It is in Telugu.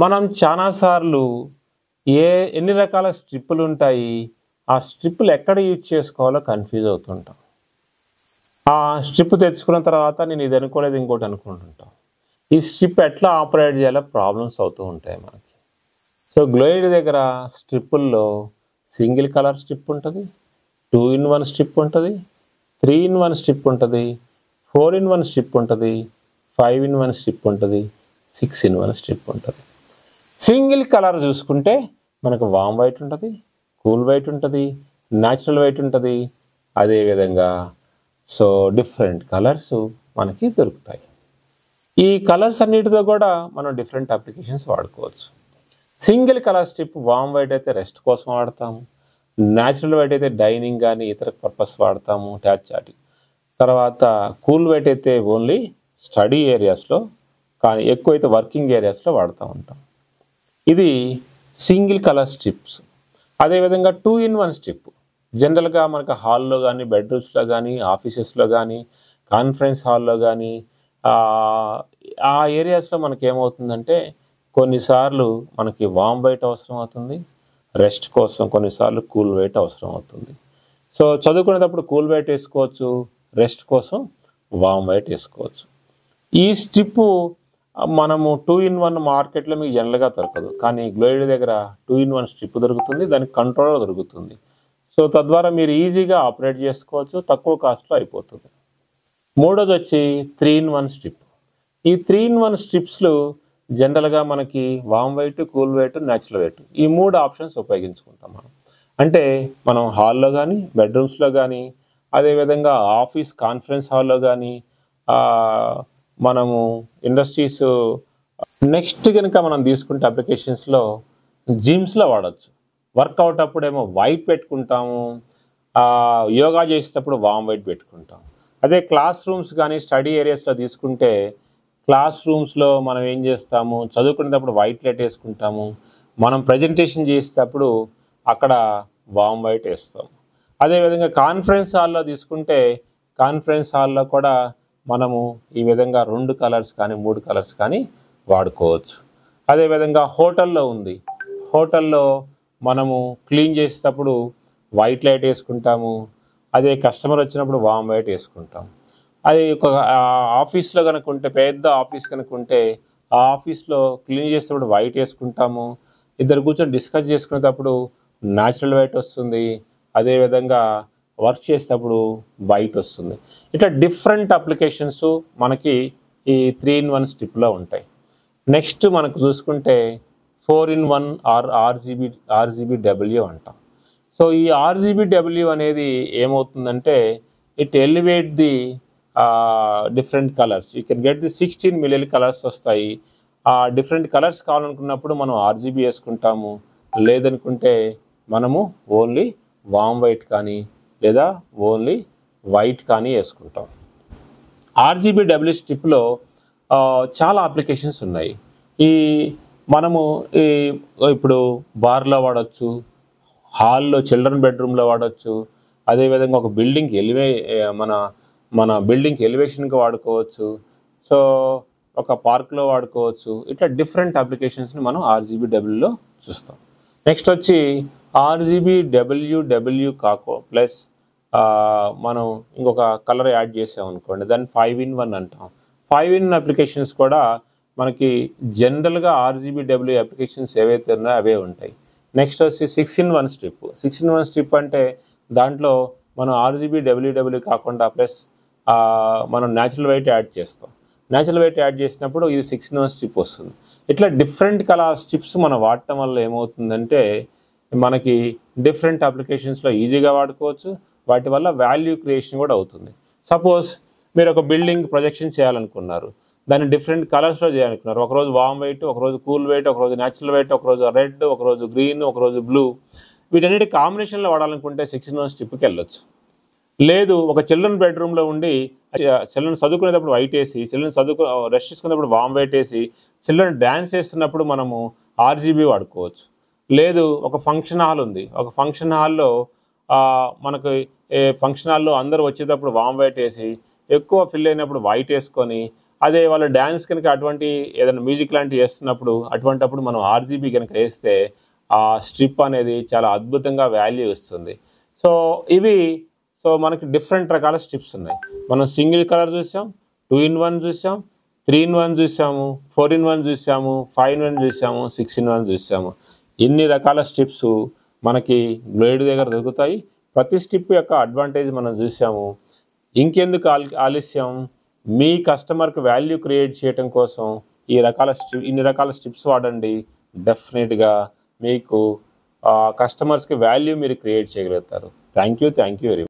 మనం చాలా సార్లు ఎన్ని రకాల స్ట్రిప్పులు ఉంటాయి, ఆ స్ట్రిప్పులు ఎక్కడ యూజ్ చేసుకోవాలో కన్‌ఫ్యూజ్ అవుతుంటాం. ఆ స్ట్రిప్ తెచ్చుకున్న తర్వాత నేను ఇది అనుకోలేదు ఇంకోటి అనుకుంటుంటాం. ఈ స్ట్రిప్ ఎట్లా ఆపరేట్ చేయాలో ప్రాబ్లమ్స్ అవుతూ ఉంటాయి మనకి. సో, గ్లోయిడ్ దగ్గర స్ట్రిప్పుల్లో సింగిల్ కలర్ స్ట్రిప్ ఉంటది. 2 ఇన్ 1 స్ట్రిప్ ఉంటది. 3 ఇన్ 1 స్ట్రిప్ ఉంటది. 4 ఇన్ 1 స్ట్రిప్ ఉంటది. 5 ఇన్ 1 స్ట్రిప్ ఉంటది. 6 ఇన్ 1 స్ట్రిప్ ఉంటది. సింగిల్ కలర్ చూసుకుంటే మనకు వామ్ వైట్ ఉంటది. కూల్ వైట్ ఉంటది. న్యాచురల్ వైట్ ఉంటది. అదేవిధంగా డిఫరెంట్ కలర్స్ మనకి దొరుకుతాయి. ఈ కలర్స్ అన్నిటితో కూడా మనం డిఫరెంట్ అప్లికేషన్స్ వాడుకోవచ్చు. సింగిల్ కలర్ స్ట్రిప్ వామ్ వైట్ అయితే రెస్ట్ కోసం వాడతాము. న్యాచురల్ వైట్ అయితే డైనింగ్ కానీ ఇతర పర్పస్ వాడతాము, చాటింగ్. తర్వాత కూల్ వైట్ అయితే ఓన్లీ స్టడీ ఏరియాస్లో, కానీ ఎక్కువైతే వర్కింగ్ ఏరియాస్లో వాడుతూ ఉంటాం. ఇది సింగిల్ కలర్ స్ట్రిప్స్. అదేవిధంగా 2 ఇన్ 1 స్ట్రిప్ జనరల్గా మనకు హాల్లో కానీ, బెడ్రూమ్స్లో కానీ, ఆఫీసెస్లో కానీ, కాన్ఫరెన్స్ హాల్లో కానీ ఆ ఏరియాస్లో మనకి ఏమవుతుందంటే కొన్నిసార్లు మనకి వామ్ వైట్ అవసరం అవుతుంది, రెస్ట్ కోసం కొన్నిసార్లు కూల్ వైట్ అవసరం అవుతుంది. సో చదువుకునేటప్పుడు కూల్ వైట్ వేసుకోవచ్చు, రెస్ట్ కోసం వామ్ వైట్ వేసుకోవచ్చు. ఈ స్ట్రిప్ మనము 2 ఇన్ 1 మార్కెట్లో మీకు జనరల్గా దొరకదు, కానీ గ్లోయిడ్ దగ్గర 2 ఇన్ 1 స్ట్రిప్ దొరుకుతుంది, దానికి కంట్రోలర్ దొరుకుతుంది. సో తద్వారా మీరు ఈజీగా ఆపరేట్ చేసుకోవచ్చు, తక్కువ కాస్ట్లో అయిపోతుంది. మూడోది వచ్చి 3 ఇన్ 1 స్ట్రిప్. ఈ 3 ఇన్ 1 స్ట్రిప్స్లు జనరల్గా మనకి వామ్ white, cool white, natural white ఈ 3 ఆప్షన్స్ ఉపయోగించుకుంటాం మనం. అంటే మనం హాల్లో కానీ, బెడ్రూమ్స్లో కానీ, అదేవిధంగా ఆఫీస్ కాన్ఫరెన్స్ హాల్లో కానీ, మనము ఇండస్ట్రీస్ నెక్స్ట్ కనుక మనం తీసుకుంటే అప్లికేషన్స్లో జిమ్స్లో వాడచ్చు. వర్కౌట్ అప్పుడేమో వైట్ పెట్టుకుంటాము, యోగా చేసేటప్పుడు వామ్ వైట్ పెట్టుకుంటాం. అదే క్లాస్ రూమ్స్ కానీ స్టడీ ఏరియాస్లో తీసుకుంటే క్లాస్ రూమ్స్లో మనం ఏం చేస్తాము, చదువుకునేటప్పుడు వైట్ లైట్ వేసుకుంటాము, మనం ప్రజెంటేషన్ చేసేటప్పుడు అక్కడ వామ్ వైట్ వేస్తాము. అదేవిధంగా కాన్ఫరెన్స్ హాల్లో తీసుకుంటే కాన్ఫరెన్స్ హాల్లో కూడా మనము ఈ విధంగా 2 కలర్స్ కానీ 3 కలర్స్ కానీ వాడుకోవచ్చు. అదేవిధంగా హోటల్లో ఉంది, హోటల్లో మనము క్లీన్ చేసేటప్పుడు వైట్ లైట్ వేసుకుంటాము, అదే కస్టమర్ వచ్చినప్పుడు వామ్ వైట్ వేసుకుంటాం. అది ఒక ఆఫీస్లో కనుక ఉంటే, పెద్ద ఆఫీస్ కనుక ఉంటే ఆ ఆఫీస్లో క్లీన్ చేసేటప్పుడు వైట్ వేసుకుంటాము. ఇద్దరు కూర్చొని డిస్కస్ చేసుకునేటప్పుడు న్యాచురల్ వైట్ వస్తుంది, అదేవిధంగా వర్క్ చేసేటప్పుడు వైట్ వస్తుంది. ఇట్లా డిఫరెంట్ అప్లికేషన్స్ మనకి ఈ 3 ఇన్ 1 స్ట్రిప్లో ఉంటాయి. నెక్స్ట్ మనకు చూసుకుంటే 4 ఇన్ 1 RGBW అంటాం. సో ఈ RGBW అనేది ఏమవుతుందంటే it elevate the different colours. You can get the 16 million colours వస్తాయి. ఆ డిఫరెంట్ కలర్స్ కావాలనుకున్నప్పుడు మనం RGB వేసుకుంటాము, లేదనుకుంటే మనము ఓన్లీ వామ్ వైట్ కానీ లేదా ఓన్లీ వైట్ కానీ వేసుకుంటాం. RGBW స్ట్రిప్లో చాలా అప్లికేషన్స్ ఉన్నాయి. మనము ఇప్పుడు బార్లో వాడచ్చు, హాల్లో చిల్డ్రన్ బెడ్రూమ్లో వాడచ్చు, అదేవిధంగా ఒక బిల్డింగ్ మన బిల్డింగ్ ఎలివేషన్కి వాడుకోవచ్చు, సో ఒక పార్క్లో వాడుకోవచ్చు. ఇట్లా డిఫరెంట్ అప్లికేషన్స్ని మనం RGBWలో చూస్తాం. నెక్స్ట్ వచ్చి RGBW ప్లస్ మనం ఇంకొక కలర్ యాడ్ చేసామనుకోండి, దాన్ని 5 ఇన్ 1 అంటాం. 5 ఇన్ అప్లికేషన్స్ కూడా మనకి జనరల్గా RGBW అప్లికేషన్స్ ఏవైతే ఉన్నాయో అవే ఉంటాయి. నెక్స్ట్ వచ్చి 6 ఇన్ 1 స్ట్రిప్. 6 ఇన్ 1 స్ట్రిప్ అంటే దాంట్లో మనం RGBW కాకుండా ప్లస్ మనం న్యాచురల్ వైట్ యాడ్ చేస్తాం. న్యాచురల్ వైట్ యాడ్ చేసినప్పుడు ఇది 6 ఇన్ 1 స్ట్రిప్ వస్తుంది. ఇట్లా డిఫరెంట్ కలర్ స్ట్రిప్స్ మనం వాడటం వల్ల ఏమవుతుందంటే మనకి డిఫరెంట్ అప్లికేషన్స్లో ఈజీగా వాడుకోవచ్చు, వాటి వల్ల వాల్యూ క్రియేషన్ కూడా అవుతుంది. సపోజ్ మీరు ఒక బిల్డింగ్ ప్రొజెక్షన్ చేయాలనుకున్నారు, దాన్ని డిఫరెంట్ కలర్స్లో చేయాలనుకున్నారు. ఒకరోజు వామ్ వైట్, ఒకరోజు కూల్ వైట్, ఒకరోజు న్యాచురల్ వైట్, ఒకరోజు రెడ్, ఒకరోజు గ్రీన్, ఒకరోజు బ్లూ, వీటన్నిటి కాంబినేషన్లో వాడాలనుకుంటే 6 ఇన్ 1 స్ట్రిప్కి వెళ్ళొచ్చు. లేదు ఒక చిల్డ్రన్ బెడ్రూమ్లో ఉండి చిల్డ్రన్ చదువుకునేటప్పుడు వైట్ వేసి, చిల్డ్రన్ రెస్ట్ తీసుకునేటప్పుడు వామ్ వైట్ వేసి, చిల్డ్రన్ డ్యాన్స్ చేస్తున్నప్పుడు మనము RGB వాడుకోవచ్చు. లేదు ఒక ఫంక్షన్ హాల్ ఉంది, ఒక ఫంక్షన్ హాల్లో మనకు ఫంక్షన్ హాల్లో అందరూ వచ్చేటప్పుడు వామ్ వైట్ వేసి, ఎక్కువ ఫిల్ అయినప్పుడు వైట్ వేసుకొని అదే వాళ్ళు డ్యాన్స్ కనుక అటువంటి ఏదైనా మ్యూజిక్ లాంటివి వేస్తున్నప్పుడు అటువంటప్పుడు మనం ఆర్జీబీ కనుక వేస్తే ఆ స్ట్రిప్ అనేది చాలా అద్భుతంగా వాల్యూ ఇస్తుంది. సో ఇవి మనకి డిఫరెంట్ రకాల స్ట్రిప్స్ ఉన్నాయి. మనం సింగిల్ కలర్ చూసాం, 2-in-1 చూసాం, 3-in-1 చూసాము, 4-in-1 చూసాము, 5-in-1 చూసాము, 6-in-1 చూసాము. ఇన్ని రకాల స్ట్రిప్స్ మనకి బ్లేడ్ దగ్గర దొరుకుతాయి. ప్రతి స్ట్రిప్ యొక్క అడ్వాంటేజ్ మనం చూసాము. ఇంకెందుకు ఆలస్యం, మీ కస్టమర్కి వాల్యూ క్రియేట్ చేయడం కోసం ఇన్ని రకాల స్ట్రిప్స్ వాడండి. డెఫినెట్గా మీకు కస్టమర్స్కి వాల్యూ మీరు క్రియేట్ చేయగలుగుతారు. Thank you very much.